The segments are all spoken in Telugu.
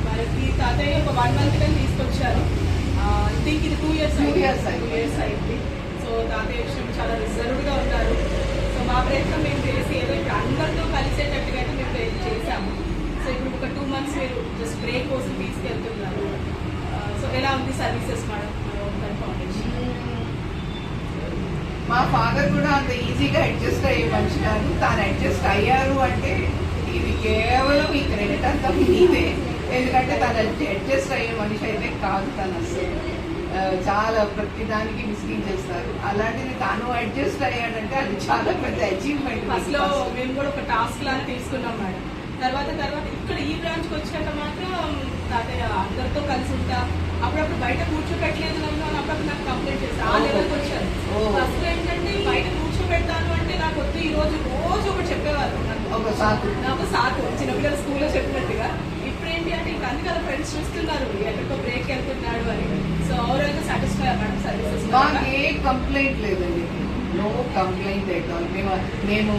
మనకి తాతయ్య ఒక 1 month కానీ తీసుకొచ్చారు. దీనికి ఇది 2 years అయింది. సో తాతయ్య విషయం చాలా రిజర్వ్డ్గా ఉన్నారు. సో మా ప్రయత్నం మేము చేసి ఏదో ఇప్పుడు అందరితో కలిసేటట్టుగా అయితే మేము చేసాము. సో ఇప్పుడు ఒక 2 months మీరు జస్ట్ బ్రేక్ కోసం తీసుకెళ్తున్నారు. సో ఎలా ఉంది సర్వీసెస్ మేడం ఫౌండేషన్? మా ఫాదర్ కూడా అంత ఈజీగా అడ్జస్ట్ అయ్యే మనిషి కాదు. తాను అడ్జస్ట్ అయ్యారు అంటే ఇది కేవలం ఈ క్రెడిట్ అంతా మీదే. ఎందుకంటే తను అడ్జస్ట్ అయ్యే మనిషి అయితే కాదు. తను అసలు చాలా ప్రతిదానికి మిస్కింగ్ చేస్తారు. అలాంటిది తాను అడ్జస్ట్ అయ్యాడంటే అది చాలా పెద్ద అచీవ్మెంట్. ఫస్ట్ లో మేము కూడా ఒక టాస్క్ లాగా తీసుకున్నాం మేడం. తర్వాత ఇక్కడ ఈ బ్రాంచ్కి వచ్చాక మాత్రం తాతయ్య అందరితో కలిసి ఉంటా, అప్పుడప్పుడు బయట కూర్చోబెట్టలేదు నన్ను అప్పుడప్పుడు నాకు కంప్లైంట్ చేశాను. ఆ లెవెల్కి వచ్చారు. ఫస్ట్ ఏంటంటే బయట కూర్చోబెడతాను అంటే నాకు వద్దు, ఈ రోజు ఒకటి చెప్పేవారు నాకు సాకు చిన్నపిల్లల స్కూల్లో చెప్పినట్టుగా. ఇప్పుడు ఏంటి అంటే ఇంకా అన్ని కదా ఫ్రెండ్స్ చూస్తున్నారు ఎక్కడికో బ్రేక్ వెళ్తున్నాడు అని. సో ఓవరాల్ గా సాటిస్ఫై మేడం సర్వీసెస్? మాకు ఏ కంప్లైంట్ లేదండి, నో కంప్లైంట్ ఎట్ ఆల్. మేము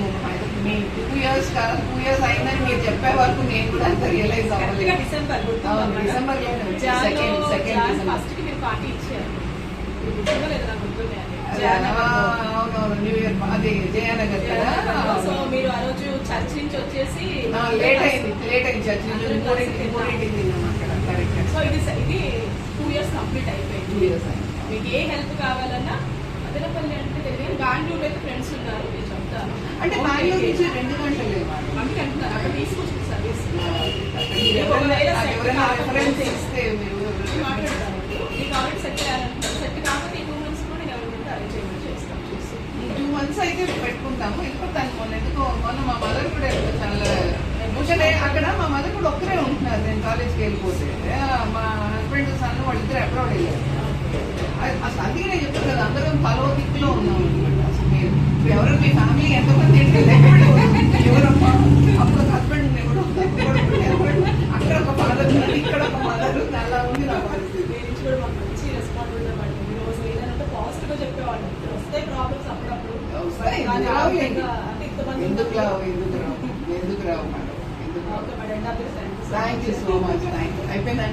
మీ 2 years అయిందని మీరు చెప్పే వరకు నేను కూడా అంత రియలైజ్ అవ్వలేదు. డిసెంబర్ ఫస్ట్ కి మీరు పార్టీ ఇచ్చారు. అవునవును, న్యూ ఇయర్ అది జయానగర్ కదా. సో మీరు ఆ రోజు చర్చ్ నుంచి వచ్చేసి లేట్ అయింది చర్చ్ నుంచి 3:00 తిన్నాం అక్కడ. కరెక్ట్. సో ఇది 2 years కంప్లీట్ అయిపోయింది. 2 years అయింది. మీకు ఏ హెల్ప్ కావాలన్నా అదనపల్లి అంటే తెలియదు. బెంగళూరు అయితే ఫ్రెండ్స్ ఉన్నారు, నేను చెప్తాను. అంటే బెంగళూరు నుంచి 2 గంటలు అందుకే అంటున్నారు అక్కడ తీసుకొచ్చింది సర్వీస్. ఎవరైనా రెఫరెన్స్ ఇస్తే మీరు మాట్లాడతాను. మీకు ఆల్రెడీ సెట్ చేయాలంటున్నారు. సెట్ కాకపోతే ఈ 2 months కూడా నేను ఎవరికంటే అరేంజ్ చేయమని చేస్తాం. 2 months అయితే పెట్టుకుంటాము. వెళ్ళిపోతాను. మొన్న మా మదర్ కూడా చాలా ఎమోషన్. అక్కడ మా మదర్ కూడా ఒక్కరే ఉంటున్నారు. నేను కాలేజ్కి వెళ్ళిపోతే మా హస్బెండ్ సన్ వాళ్ళిద్దరు అబ్రాడ్ వెళ్ళారు. అసలు అందుకే నేను చెప్తాను కదా, అందరం పలో దిక్కులో ఉన్నాం అనమాట. అసలు మీరు ఎవరు మీ ఫ్యామిలీ ఎంతమంది ఎవరమ్మా అప్పుడు హస్బెండ్ అక్కడ ఒక ఫాదర్ ఇక్కడ ఒక మదర్, అలా ఉంది నా పరిస్థితి. పేరెంట్స్ కూడా మాకు మంచి రెస్పాన్సిబిలిటీ పడుతుంది. రోజు ఏదైనా పాజిటివ్ గా చెప్పేవాళ్ళు. వస్తే ప్రాబ్లమ్స్ అప్పుడప్పుడు ఎందుకు రావు మేడం, ఎందుకు రావు. Okay madam, thank you so much. Thank you. అయిపోయిందండి.